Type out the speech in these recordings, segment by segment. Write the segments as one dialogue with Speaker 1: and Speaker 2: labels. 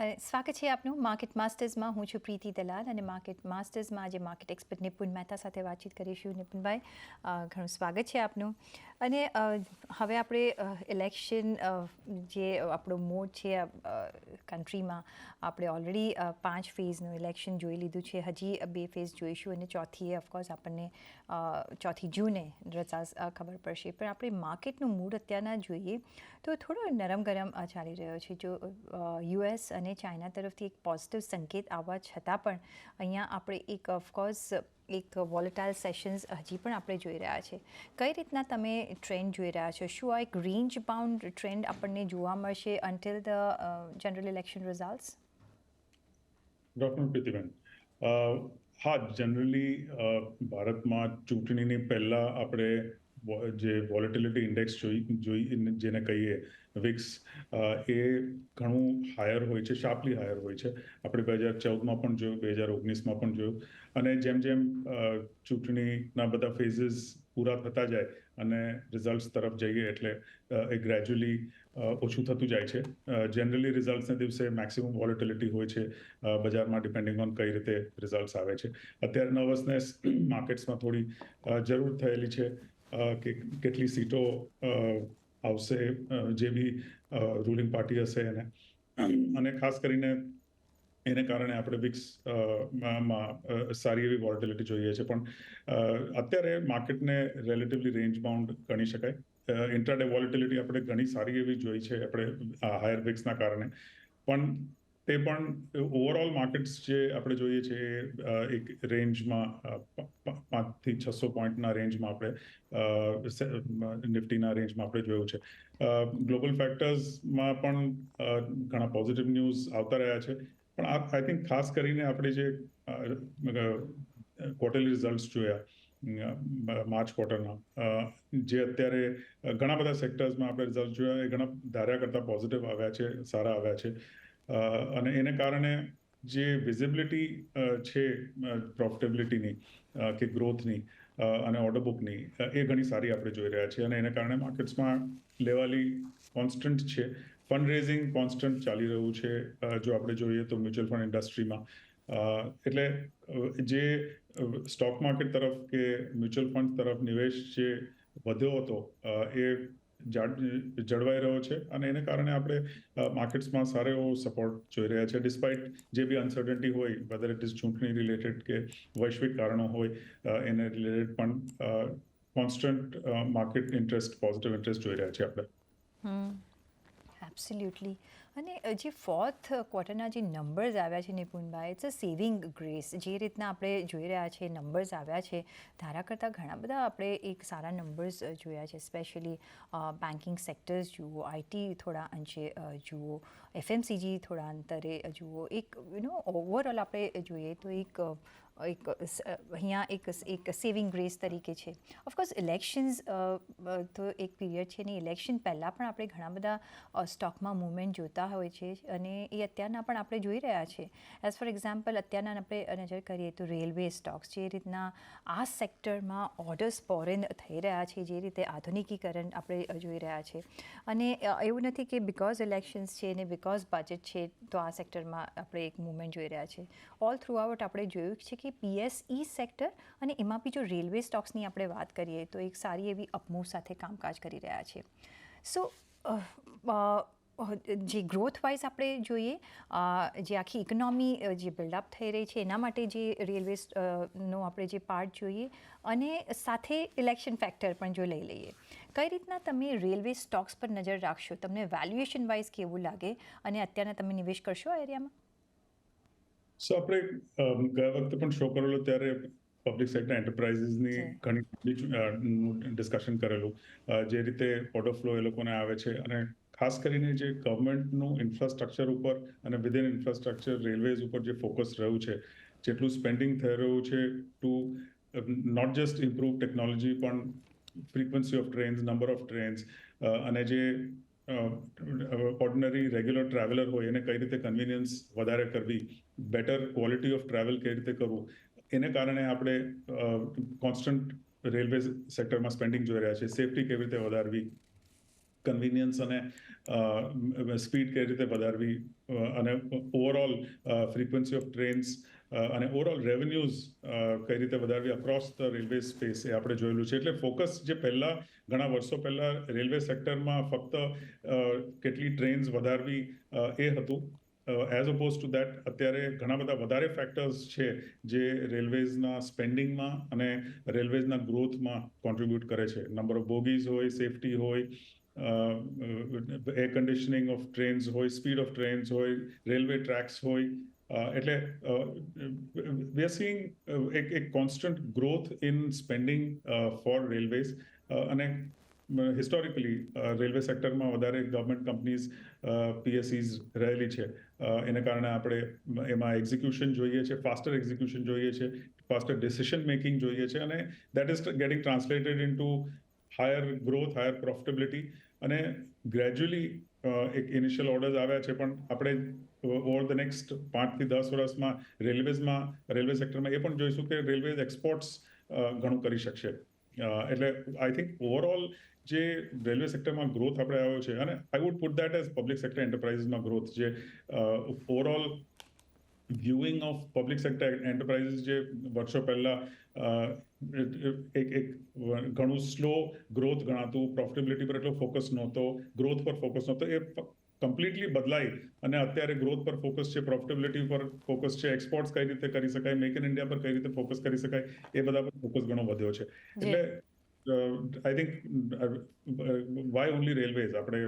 Speaker 1: સ્વાગત છે આપનું માર્કેટ માસ્ટર્સમાં. હું છું પ્રીતિ દલાલ અને માર્કેટ માસ્ટર્સમાં આજે માર્કેટ એક્સપર્ટ નિપુણ મહેતા સાથે વાતચીત કરીશું. નિપુણભાઈ, ઘણું સ્વાગત છે આપનું. અને હવે આપણે ઇલેક્શન જે આપણો મોડ છે કન્ટ્રીમાં, આપણે ઓલરેડી 5 ફેઝનું ઇલેક્શન જોઈ લીધું છે. હજી 2 ફેઝ જોઈશું અને ચોથીએ ઓફકોર્સ આપણને 4 જૂને રિઝલ્ટ ખબર પડશે. પણ આપણે માર્કેટનું મૂડ અત્યારના જોઈએ તો થોડો નરમ ગરમ ચાલી રહ્યો છે. જો યુએસ અને ચાઇના તરફથી એક પોઝિટિવ સંકેત આવવા છતાં પણ અહીંયા આપણે એક ઓફકોર્સ એક વોલેટાઇલ સેશન્સ હજી પણ આપણે જોઈ રહ્યા છે. કઈ રીતના તમે ટ્રેન્ડ જોઈ રહ્યા છો? શું આ એક રેન્જ બાઉન્ડ ટ્રેન્ડ આપણને જોવા મળશે until the general election results?
Speaker 2: Doctor Pritiben, હા, જનરલી ભારતમાં ચૂંટણીની પહેલાં આપણે જે વોલેટિલિટી ઇન્ડેક્સ જેને કહીએ વિક્સ, એ ઘણું હાયર હોય છે, શાર્પલી હાયર હોય છે. આપણે 2014માં પણ જોયું, 2019માં પણ જોયું. અને જેમ જેમ ચૂંટણીના બધા ફેઝિસ પૂરા થતા જાય અને રિઝલ્ટ્સ તરફ જઈએ એટલે એ ગ્રેજ્યુઅલી ઓછું થતું જાય છે. જનરલી રિઝલ્ટ્સના દિવસે મેક્સિમમ વોલેટિલિટી હોય છે બજારમાં, ડિપેન્ડિંગ ઓન કઈ રીતે રિઝલ્ટ્સ આવે છે. અત્યારે નર્વસનેસ માર્કેટ્સમાં થોડી જરૂર થયેલી છે કે કેટલી સીટો આવશે જે બી રૂલિંગ પાર્ટી હશે એને, અને ખાસ કરીને એને કારણે આપણે વિક્સમાં સારી એવી વોલેટિલિટી જોઈએ છે. પણ અત્યારે માર્કેટને રિલેટિવલી રેન્જ બાઉન્ડ ગણી શકાય. ઇન્ટ્રાડે વોલેટિલિટી આપણે ઘણી સારી એવી જોઈ છે આપણે હાયર વિક્સના કારણે. પણ તે પણ ઓવરઓલ માર્કેટ્સ જે આપણે જોઈએ છે એક રેન્જમાં 500 થી 600 પોઈન્ટના રેન્જમાં આપણે નિફ્ટીના રેન્જમાં આપણે જોયું છે. ગ્લોબલ ફેક્ટર્સમાં પણ ઘણા પોઝિટિવ ન્યૂઝ આવતા રહ્યા છે. પણ આઈ થિંક ખાસ કરીને આપણે જે ક્વાર્ટરલી રિઝલ્ટ્સ જોયા માર્ચ ક્વાર્ટરના, જે અત્યારે ઘણા બધા સેક્ટર્સમાં આપણે રિઝલ્ટ જોયા, એ ઘણા ધાર્યા કરતાં પોઝિટિવ આવ્યા છે, સારા આવ્યા છે. અને એને કારણે જે વિઝિબિલિટી છે પ્રોફિટેબિલિટીની કે ગ્રોથની અને ઓર્ડર બુકની, એ ઘણી સારી આપણે જોઈ રહ્યા છીએ. અને એને કારણે માર્કેટ્સમાં લેવાલી કોન્સ્ટન્ટ છે. ફંડ રેઝિંગ કોન્સ્ટન્ટ ચાલી રહ્યું છે જો આપણે જોઈએ તો મ્યુચ્યુઅલ ફંડ ઇન્ડસ્ટ્રીમાં. એટલે જે સ્ટોક માર્કેટ તરફ કે મ્યુચ્યુઅલ ફંડ તરફ નિવેશ જે વધ્યો હતો એ જળવાઈ રહ્યો છે. અને એને કારણે આપણે માર્કેટ્સમાં સારો એવો સપોર્ટ જોઈ રહ્યા છે, ડિસ્પાઇટ જે બી અનસર્ટનિટી હોય, વેધર ઇટ ઇઝ ચૂંટણી રિલેટેડ કે વૈશ્વિક કારણો હોય એને રિલેટેડ. પણ constant market interest, positive interest જોઈ રહ્યા છીએ આપણે.
Speaker 1: એબ્સોલ્યુટલી. અને જે ફોર્થ ક્વાર્ટરના જે નંબર્સ આવ્યા છે નિપુણભાઈ, ઇટ્સ અ સેવિંગ ગ્રેસ. જે રીતના આપણે જોઈ રહ્યા છીએ નંબર્સ આવ્યા છે, ધારા કરતાં ઘણા બધા આપણે એક સારા નંબર્સ જોયા છે. સ્પેશિયલી બેન્કિંગ સેક્ટર્સ જુઓ, આઈટી થોડા અંશે જુઓ, એફએમસીજી થોડા અંતરે જુઓ. એક ઓવરઓલ આપણે જોઈએ તો એક અહીંયા એક સેવિંગ ગ્રેસ તરીકે છે. ઓફકોર્સ ઇલેક્શન્સ તો એક પીરિયડ છે ને, ઇલેક્શન પહેલાં પણ આપણે ઘણા બધા સ્ટોકમાં મૂવમેન્ટ જોતા હોય છે અને એ અત્યારના પણ આપણે જોઈ રહ્યા છે. એઝ ફોર એક્ઝામ્પલ અત્યારના આપણે નજર કરીએ તો રેલવે સ્ટોક્સ, જે રીતના આ સેક્ટરમાં ઓર્ડર્સ પોરેન થઈ રહ્યા છે, જે રીતે આધુનિકીકરણ આપણે જોઈ રહ્યા છે. અને એવું નથી કે બિકોઝ ઇલેક્શન્સ છે ને બિકોઝ બજેટ છે તો આ સેક્ટરમાં આપણે એક મૂવમેન્ટ જોઈ રહ્યા છે. ઓલ થ્રુ આઉટ આપણે જોયું છે કે પીએસઈ સેક્ટર અને એમાં બી જો રેલવે સ્ટોક્સની આપણે વાત કરીએ તો એક સારી એવી અપમૂવ સાથે કામકાજ કરી રહ્યા છે. સો જે ગ્રોથ વાઇઝ આપણે જોઈએ, જે આખી ઇકોનોમી જે બિલ્ડઅપ થઈ રહી છે એના માટે જે રેલવેનો આપણે જે પાર્ટ જોઈએ, અને સાથે ઇલેક્શન ફેક્ટર પણ જો લઈ લઈએ, કઈ રીતના તમે રેલવે સ્ટોક્સ પર નજર રાખશો? તમને વેલ્યુએશન વાઇઝ કેવું લાગે અને અત્યારના તમે નિવેશ કરશો આ એરિયામાં?
Speaker 2: સો આપણે ગયા વખતે પણ શો કરેલો ત્યારે પબ્લિક સેક્ટર એન્ટરપ્રાઇઝીસની ઘણી ડિસ્કશન કરેલું, જે રીતે ઓર્ડર ફ્લો એ લોકોને આવે છે. અને ખાસ કરીને જે ગવર્મેન્ટનું ઇન્ફ્રાસ્ટ્રક્ચર ઉપર અને વિધિન ઇન્ફ્રાસ્ટ્રક્ચર રેલવેઝ ઉપર જે ફોકસ રહ્યું છે, જેટલું સ્પેન્ડિંગ થઈ રહ્યું છે to not just improve technology, પણ frequency of trains, number of trains, અને જે ઓર્ડિનરી રેગ્યુલર ટ્રાવેલર હોય એને કઈ રીતે કન્વિનિયન્સ વધારે કરવી, બેટર ક્વોલિટી ઓફ ટ્રાવેલ કઈ રીતે કરવું, એને કારણે આપણે કોન્સ્ટન્ટ રેલવે સેક્ટરમાં સ્પેન્ડિંગ જોઈ રહ્યા છે. સેફટી કેવી રીતે વધારવી, કન્વિનિયન્સ અને સ્પીડ કઈ રીતે વધારવી અને ઓવરઓલ ફ્રીક્વન્સી ઓફ ટ્રેન્સ અને ઓવરઓલ રેવન્યુઝ કઈ રીતે વધારવી અક્રોસ ધ રેલવે સ્પેસ એ આપણે જોયેલું છે. એટલે ફોકસ જે પહેલાં ઘણા વર્ષો પહેલાં રેલવે સેક્ટરમાં ફક્ત કેટલી ટ્રેન્સ વધારવી એ હતું, એઝ ઓપોઝ ટુ દેટ અત્યારે ઘણા બધા વધારે ફેક્ટર્સ છે જે રેલવેઝના સ્પેન્ડિંગમાં અને રેલવેઝના ગ્રોથમાં કોન્ટ્રીબ્યુટ કરે છે. નંબર ઓફ બોગીઝ હોય, સેફટી હોય, એર કન્ડિશનિંગ ઓફ ટ્રેન્સ હોય, સ્પીડ ઓફ ટ્રેન્સ હોય, રેલવે ટ્રેક્સ હોય. એટલે વી આર સીઈંગ એક constant growth in spending for railways અને હિસ્ટોરિકલી રેલવે સેક્ટરમાં વધારે ગવર્મેન્ટ કંપનીઝ PSEs રહેલી છે. એને કારણે આપણે એમાં એક્ઝિક્યુશન જોઈએ છે, ફાસ્ટર એક્ઝિક્યુશન જોઈએ છે, ફાસ્ટર ડિસિશન મેકિંગ જોઈએ છે અને that is getting translated into higher growth, higher profitability અને ગ્રેજ્યુઅલી એક ઇનિશિયલ ઓર્ડર્સ આવ્યા છે, પણ આપણે ઓવર ધ નેક્સ્ટ 5 થી 10 વર્ષમાં રેલવે સેક્ટરમાં એ પણ જોઈશું કે રેલવે એક્સપોર્ટ્સ ઘણું કરી શકશે. એટલે આઈ થિંક ઓવરઓલ જે રેલવે સેક્ટરમાં ગ્રોથ આપણે આવ્યો છે અને I would put that as public sector એન્ટરપ્રાઇઝમાં ગ્રોથ, જે overall viewing of public sector enterprises જે વર્ષો પહેલા એક ઘણું સ્લો ગ્રોથ ગણાતું, પ્રોફિટેબિલિટી પર એટલો ફોકસ નહોતો, ગ્રોથ પર ફોકસ નહોતો, એ કમ્પ્લીટલી બદલાઈ અને અત્યારે ગ્રોથ પર ફોકસ છે, પ્રોફિટેબિલિટી પર ફોકસ છે, એક્સપોર્ટ્સ કઈ રીતે કરી શકાય, મેક ઇન ઇન્ડિયા પર કઈ રીતે ફોકસ કરી શકાય, એ બધા પર ફોકસ ઘણો વધ્યો છે. એટલે I think why only railways, આપણે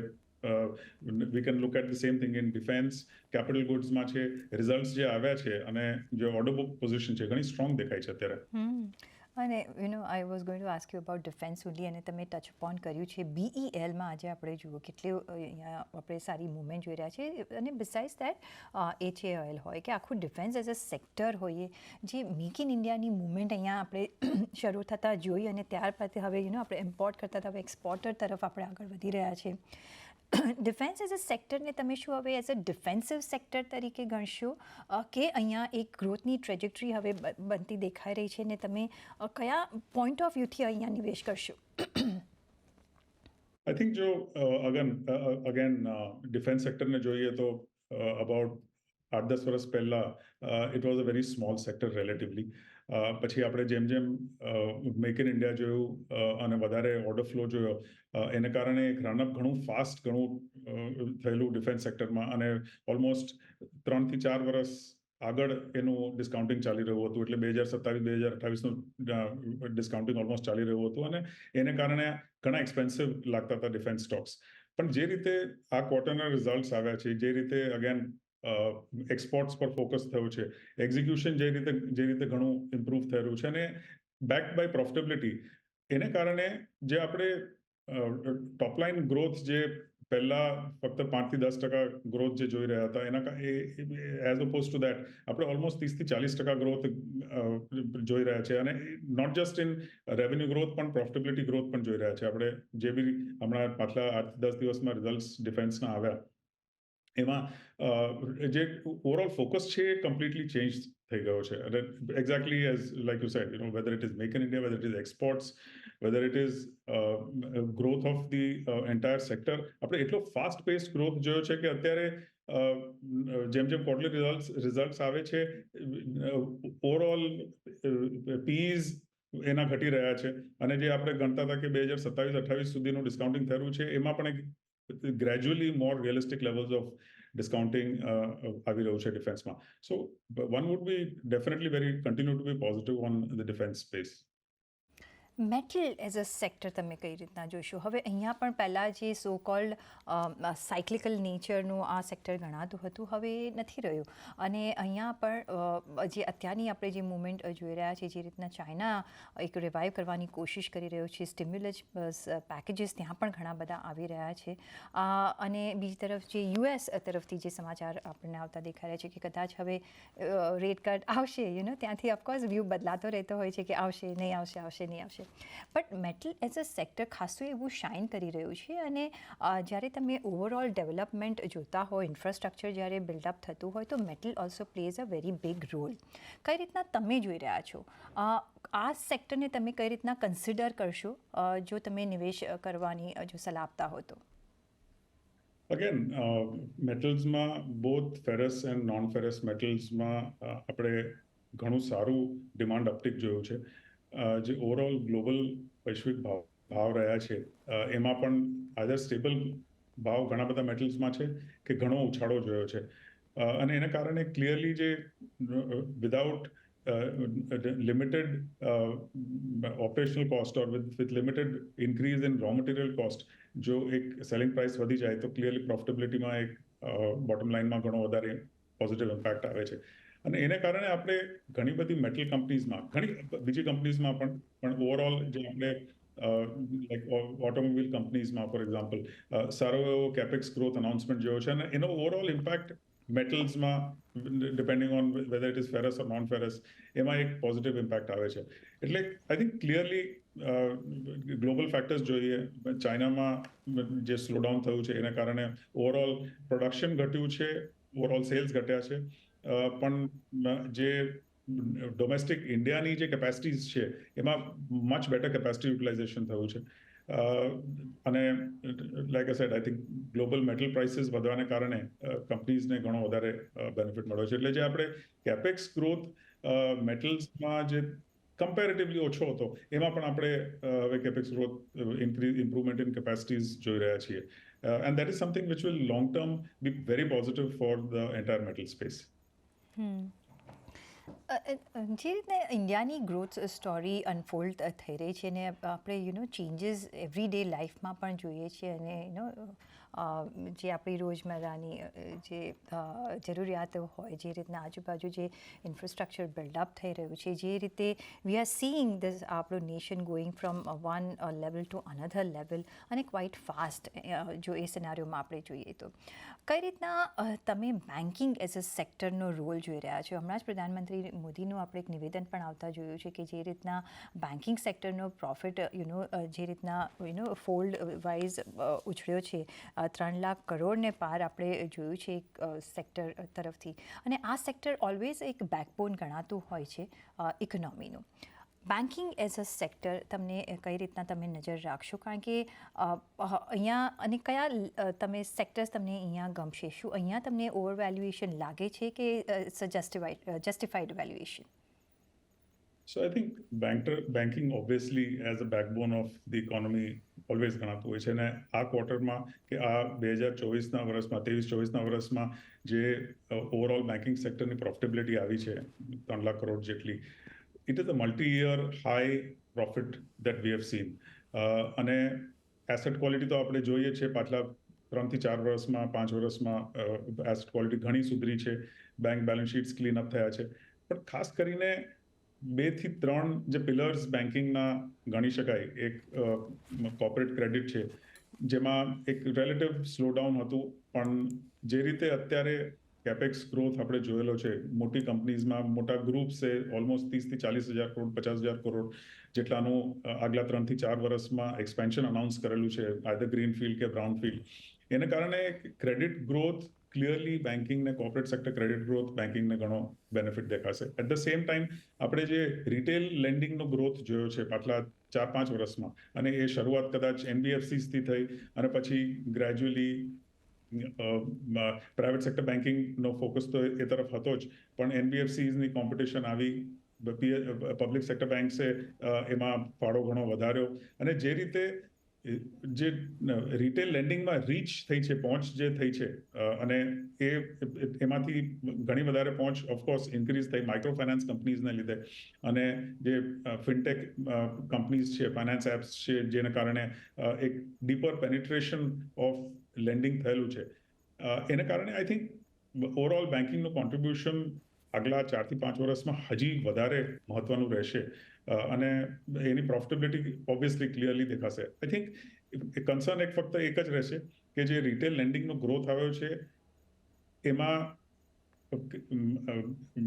Speaker 2: we can look at the same thing in defence, capital ગુડ્સમાં છે, રિઝલ્ટ્સ જે આવ્યા છે અને જે ઓર્ડર બુક પોઝિશન છે ઘણી સ્ટ્રોંગ દેખાય છે અત્યારે.
Speaker 1: અને I was going to ask you about defence only, અને તમે ટચ અપોન કર્યું છે BELમાં આજે આપણે જુઓ કેટલી અહીંયા આપણે સારી મૂવમેન્ટ જોઈ રહ્યા છે. અને બિસાઇડ્સ દેટ HAL હોય કે આખું ડિફેન્સ એઝ અ સેક્ટર હોઈએ, જે મેક ઇન ઇન્ડિયાની મૂવમેન્ટ અહીંયા આપણે શરૂ થતાં જોઈ અને ત્યારબાદ હવે આપણે ઇમ્પોર્ટ કરતા હતા, હવે એક્સપોર્ટર તરફ આપણે આગળ વધી રહ્યા છીએ. ડિફેન્સ એઝ અ સેક્ટરને તમે શું હવે એઝ અ ડિફેન્સિવ સેક્ટર તરીકે ગણશો કે અહીંયા એક ગ્રોથની ટ્રેજેક્ટરી હવે બનતી દેખાઈ રહી છે, ને તમે કયા પોઈન્ટ ઓફ વ્યૂથી અહીંયા નિવેશ કરશો?
Speaker 2: આઈ થિંક જો અગેન ડિફેન્સ સેક્ટરને જોઈએ તો અબાઉટ 8-10 વર્ષ પહેલા it was a very small sector relatively. પછી આપણે જેમ જેમ મેક ઇન ઇન્ડિયા જોયું અને વધારે ઓર્ડર ફ્લો જોયો, એને કારણે એક રનઅપ ઘણું ફાસ્ટ થયેલું ડિફેન્સ સેક્ટરમાં અને ઓલમોસ્ટ 3 થી 4 વર્ષ આગળ એનું ડિસ્કાઉન્ટિંગ ચાલી રહ્યું હતું. એટલે 2027-2028નું ડિસ્કાઉન્ટિંગ ઓલમોસ્ટ ચાલી રહ્યું હતું અને એને કારણે ઘણા એક્સપેન્સિવ લાગતા હતા ડિફેન્સ સ્ટોક્સ. પણ જે રીતે આ ક્વાર્ટરના રિઝલ્ટ્સ આવ્યા છે, જે રીતે અગેન એક્સપોર્ટ્સ પર ફોકસ થયું છે, એક્ઝિક્યુશન જે રીતે ઘણું ઇમ્પ્રૂવ થયેલું છે અને બેક્ડ બાય પ્રોફિટેબિલિટી, એને કારણે જે આપણે ટોપલાઇન ગ્રોથ જે પહેલા ફક્ત 5-10% ગ્રોથ જે જોઈ રહ્યા હતા, એઝ ઓપોઝ ટુ દેટ આપણે ઓલમોસ્ટ 30-40% ગ્રોથ જોઈ રહ્યા છે. અને not just in revenue growth પણ પ્રોફિટેબિલિટી ગ્રોથ પણ જોઈ રહ્યા છે. આપણે જે બી હમણાં પાછલા 8-10 દિવસમાં રિઝલ્ટ્સ ડિફેન્સના આવ્યા, એમાં જે ઓવરઓલ ફોકસ છે એ કમ્પ્લીટલી ચેન્જ થઈ ગયો છે. અને exactly as like you sad, weather it is make in India, weather it is exports, weather it is growth of the entire sector, આપણે એટલો ફાસ્ટ પેસ્ડ ગ્રોથ જોયો છે કે અત્યારે જેમ જેમ ક્વાર્ટરલી રિઝલ્ટ્સ આવે છે, ઓવરઓલ પીઝ એના ઘટી રહ્યા છે. અને જે આપણે ગણતા હતા કે 2027-28 સુધીનું ડિસ્કાઉન્ટિંગ થયું છે, એમાં પણ એક gradually more realistic levels of discounting આવી રહ્યું છે ડિફેન્સમાં. So one would be definitely continue to be positive on the defence space.
Speaker 1: Metal as a sector તમે કઈ રીતના જોશો? હવે અહીંયા પણ પહેલાં જે સો કોલ્ડ સાયક્લિકલ નેચરનું આ સેક્ટર ગણાતું હતું, હવે નથી રહ્યું. અને અહીંયા પણ જે અત્યારની આપણે જે મુવમેન્ટ જોઈ રહ્યા છીએ, જે રીતના ચાઇના એક રિવાઇવ કરવાની કોશિશ કરી રહ્યો છે, સ્ટિમ્યુલસ પેકેજીસ ત્યાં પણ ઘણા બધા આવી રહ્યા છે. અને બીજી તરફ જે US તરફથી જે સમાચાર આપણને આવતા દેખાઈ રહ્યા છે કે કદાચ હવે રેટ કટ આવશે, ત્યાંથી ઓફકોર્સ વ્યૂ બદલાતો રહેતો હોય છે કે આવશે નહીં આવશે. But metal as a sector ખાસું એવું શાઇન કરી રહ્યું છે. અને જ્યારે તમે ઓવરઓલ ડેવલપમેન્ટ જોતા હો, ઇન્ફ્રાસ્ટ્રક્ચર જ્યારે બિલ્ડઅપ થતું હોય, તો metal also plays a very big role. કઈ રીતના તમે જોઈ રહ્યા છો આ સેક્ટરને? તમે કઈ રીતના કન્સિડર કરશો જો તમે નિવેશ કરવાની જો સલાહ આપતા હો તો?
Speaker 2: અગેન મેટલ્સમાં both ferrous and non ferrous મેટલ્સમાં આપણે ઘણું સારું ડિમાન્ડ અપટિક જોયું છે. જે ઓવરઓલ ગ્લોબલ વૈશ્વિક ભાવ રહ્યા છે એમાં પણ આધર સ્ટેબલ ભાવ ઘણા બધા મેટલ્સમાં છે કે ઘણો ઉછાળો જોયો છે. અને એના કારણે ક્લિયરલી જે without limited operational cost or with limited increase in raw material cost જો એક સેલિંગ પ્રાઇસ વધી જાય તો ક્લિયરલી પ્રોફિટેબિલિટીમાં એક બોટમ લાઇનમાં ઘણો વધારે પોઝિટિવ ઇમ્પેક્ટ આવે છે. અને એને કારણે આપણે ઘણી બધી મેટલ કંપનીઝમાં ઘણી બીજી કંપનીઝમાં પણ ઓવરઓલ જે આપણે લાઈક ઓટોમોબાઈલ કંપનીઝમાં ફોર એક્ઝામ્પલ સારો એવો કેપેક્સ ગ્રોથ અનાઉન્સમેન્ટ જોયો છે અને એનો ઓવરઓલ ઇમ્પેક્ટ મેટલ્સમાં depending on whether it is ferrous or non ferrous એમાં એક પોઝિટિવ ઇમ્પેક્ટ આવે છે. એટલે I think clearly global factors જોઈએ ચાઇનામાં જે સ્લોડાઉન થયું છે એના કારણે ઓવરઓલ પ્રોડક્શન ઘટ્યું છે, ઓવરઓલ સેલ્સ ઘટ્યા છે, પણ જે ડોમેસ્ટિક ઇન્ડિયાની જે કેપેસિટીઝ છે એમાં મચ બેટર કેપેસિટી યુટિલાઇઝેશન થયું છે. અને like I said I think global metal prices વધવાને કારણે કંપનીઝને ઘણો વધારે બેનિફિટ મળ્યો છે. એટલે જે આપણે કેપેક્સ ગ્રોથ મેટલ્સમાં જે કમ્પેરેટિવલી ઓછો હતો એમાં પણ આપણે હવે કેપેક્સ ગ્રોથ ઇમ્પ્રુવમેન્ટ ઇન કેપેસિટીઝ જોઈ રહ્યા છીએ. And that is something which will long term be very positive for the entire metal space.
Speaker 1: જે રીતે ઇન્ડિયાની ગ્રોથ સ્ટોરી અનફોલ્ડ થઈ રહી છે ને આપણે ચેન્જીસ એવરીડે લાઈફમાં પણ જોઈએ છીએ અને જે આપણી રોજમર્રાની જે જરૂરિયાતો હોય જે રીતના આજુબાજુ જે ઇન્ફ્રાસ્ટ્રક્ચર બિલ્ડઅપ થઈ રહ્યું છે જે રીતે વી આર સીઈંગ ધીસ આપણું nation going from one level to another level અને ક્વાઇટ ફાસ્ટ જો એ સિનારીઓમાં આપણે જોઈએ તો કઈ રીતના તમે બેન્કિંગ એઝ અ સેક્ટરનો રોલ જોઈ રહ્યા છો? હમણાં જ પ્રધાનમંત્રી મોદીનું આપણે એક નિવેદન પણ આવતા જોયું છે કે જે રીતના બેન્કિંગ સેક્ટરનો પ્રોફિટ જે રીતના ફોલ્ડ વાઇઝ ઉછળ્યો છે 3 લાખ કરોડને પાર આપણે જોયું છે એક સેક્ટર તરફથી અને આ સેક્ટર ઓલવેઝ એક બેકબોન ગણાતું હોય છે ઇકોનોમીનું. બેન્કિંગ એઝ અ સેક્ટર તમને કઈ રીતના તમે નજર રાખશો? કારણ કે અહીંયા અને કયા તમે સેક્ટર્સ તમને અહીંયા ગમશે? શું અહીંયા તમને ઓવર વેલ્યુએશન લાગે છે કે justified valuation?
Speaker 2: So I think banking obviously as a backbone of the economy always ગણાતું હોય છે અને આ ક્વાર્ટરમાં કે આ 2024ના વર્ષમાં 23-24ના વર્ષમાં જે ઓવરઓલ બેન્કિંગ સેક્ટરની પ્રોફિટેબિલિટી આવી છે 3 લાખ કરોડ જેટલી, it is a multi-year high profit that we have seen. અને એસેટ ક્વોલિટી તો આપણે જોઈએ છે પાછલા 3 થી 4 વર્ષમાં 5 વર્ષમાં એસેટ ક્વોલિટી ઘણી સુધરી છે, bank balance sheets clean up થયા છે. પણ ખાસ કરીને 2 થી 3 જે પિલર્સ બેન્કિંગના ગણી શકાય, એક કોર્પોરેટ ક્રેડિટ છે જેમાં એક રિલેટિવ સ્લોડાઉન હતું, પણ જે રીતે અત્યારે કેપેક્સ ગ્રોથ આપણે જોયેલો છે મોટી કંપનીઝમાં, મોટા ગ્રુપ્સે ઓલમોસ્ટ 30 થી 40 હજાર કરોડ 50 હજાર કરોડ જેટલાનું આગલા 3 થી 4 વર્ષમાં એક્સપેન્શન અનાઉન્સ કરેલું છે, આઈધર ગ્રીનફિલ્ડ કે બ્રાઉનફિલ્ડ. એને કારણે ક્રેડિટ ગ્રોથ ક્લિયરલી બેન્કિંગને, કોર્પોરેટ સેક્ટર ક્રેડિટ ગ્રોથ બેન્કિંગને ઘણો બેનિફિટ દેખાશે. એટ ધ સેમ ટાઈમ આપણે જે રિટેલ લેન્ડિંગનો ગ્રોથ જોયો છે પાછલા 4-5 વર્ષમાં, અને એ શરૂઆત કદાચ એનબીએફસીથી થઈ અને પછી ગ્રેજ્યુઅલી પ્રાઇવેટ સેક્ટર બેન્કિંગનો ફોકસ તો એ તરફ હતો જ, પણ એનબીએફસીની કોમ્પિટિશન આવી, પબ્લિક સેક્ટર બેન્ક્સે એમાં ફાળો ઘણો વધાર્યો અને જે રીતે જે રિટેલ લેન્ડિંગમાં રીચ થઈ છે, પહોંચ જે થઈ છે, અને એમાંથી ઘણી વધારે પહોંચ ઓફકોર્સ ઇન્ક્રીઝ થઈ માઇક્રો ફાઇનાન્સ કંપનીઝને લીધે, અને જે ફિનટેક કંપનીઝ છે, ફાઇનાન્સ એપ્સ છે, જેના કારણે એક ડીપર પેનિટ્રેશન ઓફ લેન્ડિંગ થયેલું છે. એના કારણે આઈ થિંક ઓવરઓલ બેન્કિંગનું કોન્ટ્રીબ્યુશન આગલા 4 થી 5 વર્ષમાં હજી વધારે મહત્વનું રહેશે અને એની પ્રોફિટેબિલિટી ઓબ્વિયસલી ક્લિયરલી દેખાશે. આઈ થિંક કન્સર્ન ફક્ત એક જ રહેશે કે જે રિટેલ લેન્ડિંગનો ગ્રોથ આવ્યો છે એમાં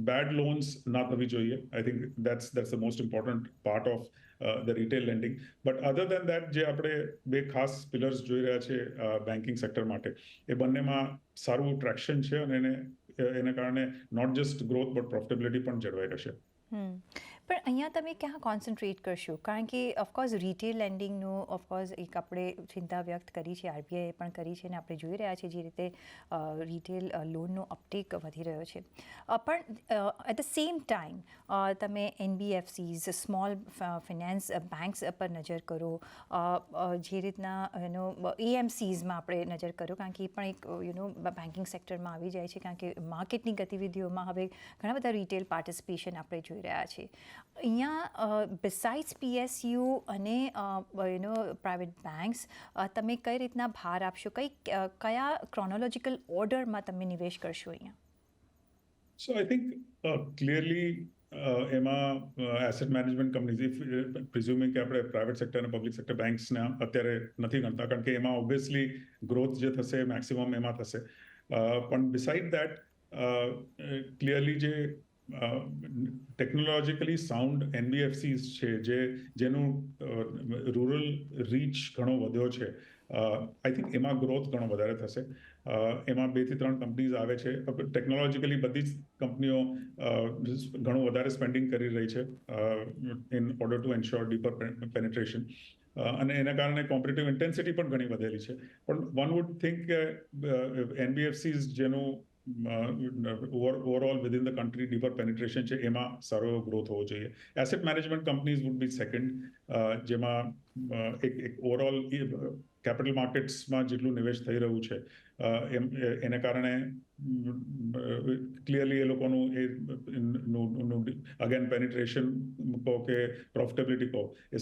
Speaker 2: બેડ લોન્સ ના થવી જોઈએ. I think that's the most important part of the retail lending. But other than that જે આપણે 2 ખાસ પિલર્સ જોઈ રહ્યા છે બેન્કિંગ સેક્ટર માટે, એ બંનેમાં સારું ટ્રેક્શન છે અને એને કારણે not just growth but profitability પણ જળવાઈ રહેશે.
Speaker 1: પણ અહીંયા તમે ક્યાં કોન્સન્ટ્રેટ કરશો? કારણ કે ઓફકોર્સ રિટેલ લેન્ડિંગનું ઓફકોર્સ એક આપણે ચિંતા વ્યક્ત કરી છે, આરબીઆઈએ પણ કરી છે, અને આપણે જોઈ રહ્યા છીએ જે રીતે રિટેલ લોનનો અપટેક વધી રહ્યો છે. પણ એટ ધ સેમ ટાઈમ તમે એનબીએફસીઝ, સ્મોલ ફિનાન્સ બેંક્સ પર નજર કરો, જે રીતના એએમસીઝમાં આપણે નજર કરો, કારણ કે એ પણ એક બેન્કિંગ સેક્ટરમાં આવી જાય છે, કારણ કે માર્કેટની ગતિવિધિઓમાં હવે ઘણા બધા રિટેલ પાર્ટિસિપેશન આપણે જોઈ રહ્યા છીએ. અહીંયા બિસાઇડ્સ પીએસયુ અને પ્રાઇવેટ બેંક્સ, તમે કઈ રીતના ભાર આપશો, કયા ક્રોનોલોજીકલ ઓર્ડરમાં તમે નિવેશ કરશો અહીંયા?
Speaker 2: So I think clearly એમાં એસેટ મેનેજમેન્ટ કંપનીઝ, પ્રિઝ્યુમિંગ કે આપણે પ્રાઇવેટ સેક્ટર અને પબ્લિક સેક્ટર બેંક્સને અત્યારે નથી ગણતા, કારણ કે એમાં ઓબ્વિયસલી ગ્રોથ જે થશે મેક્સિમમ એમાં થશે. પણ બિસાઇડ દેટ ક્લિયરલી જે ટેકનોલોજીકલી સાઉન્ડ એનબીએફસીઝ છે, જેનું રૂરલ રીચ ઘણો વધ્યો છે, આઈ થિંક એમાં ગ્રોથ ઘણો વધારે થશે. એમાં 2 થી 3 કંપનીઝ આવે છે. ટેકનોલોજીકલી બધી જ કંપનીઓ ઘણું વધારે સ્પેન્ડિંગ કરી રહી છે in order to ensure dipper penetration. અને એના કારણે કોમ્પિટિટિવ ઇન્ટેન્સિટી પણ ઘણી વધેલી છે. પણ વન વુડ થિંક કે એનબીએફસીઝ જેનું overall within the country dipper penetration છે, એમાં સારો એવો ગ્રોથ હોવો જોઈએ. Asset management companies would be second, જેમાં એક ઓવરઓલ કેપિટલ માર્કેટ્સમાં જેટલું નિવેશ થઈ રહ્યું છે એને કારણે ક્લિયરલી એ લોકોનું અગેન પેનિટ્રેશન કહો કે પ્રોફિટેબિલિટી કહો, એ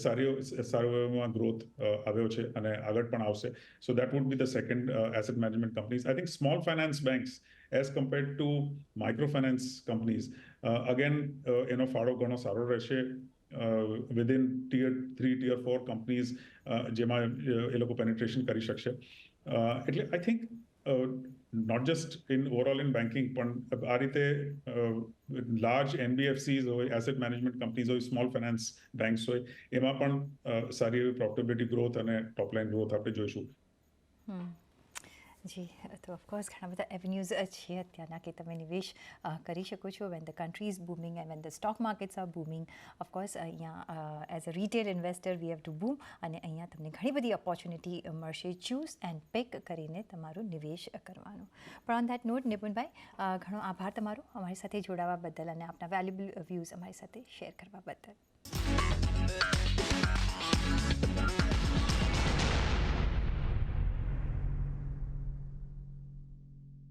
Speaker 2: સારો એમાં ગ્રોથ આવ્યો છે અને આગળ પણ આવશે. So that would be the second asset management companies. I think small finance banks as compared to micro finance companies, again એનો ફાળો ઘણો સારો રહેશે વિધિન ટિયર 3, ટિયર 4 કંપનીઝ, જેમાં એ લોકો પેનિટ્રેશન કરી શકશે. એટલે I think not just in overall in banking, પણ આ રીતે લાર્જ એનબીએફસીઝ હોય, એસેટ મેનેજમેન્ટ કંપનીઝ હોય, સ્મોલ ફાઇનાન્સ બેંક્સ હોય, એમાં પણ સારી એવી પ્રોફિટેબિલિટી ગ્રોથ અને ટોપલાઇન ગ્રોથ આપણે જોઈશું.
Speaker 1: જી, તો ઓફકોર્સ ઘણા બધા એવન્યુઝ છે અત્યારના કે તમે નિવેશ કરી શકો છો when the country is booming and when the stock markets are booming. Of course અહીંયા as a retail investor we have to boom, અને અહીંયા તમને ઘણી બધી ઓપોર્ચ્યુનિટી મળશે ચૂઝ એન્ડ પિક કરીને તમારું નિવેશ કરવાનું. પણ ઓન ધેટ નોટ, નિપુણભાઈ, ઘણો આભાર તમારો અમારી સાથે જોડાવા બદલ અને આપના વેલ્યુબલ વ્યૂઝ અમારી સાથે શેર કરવા બદલ.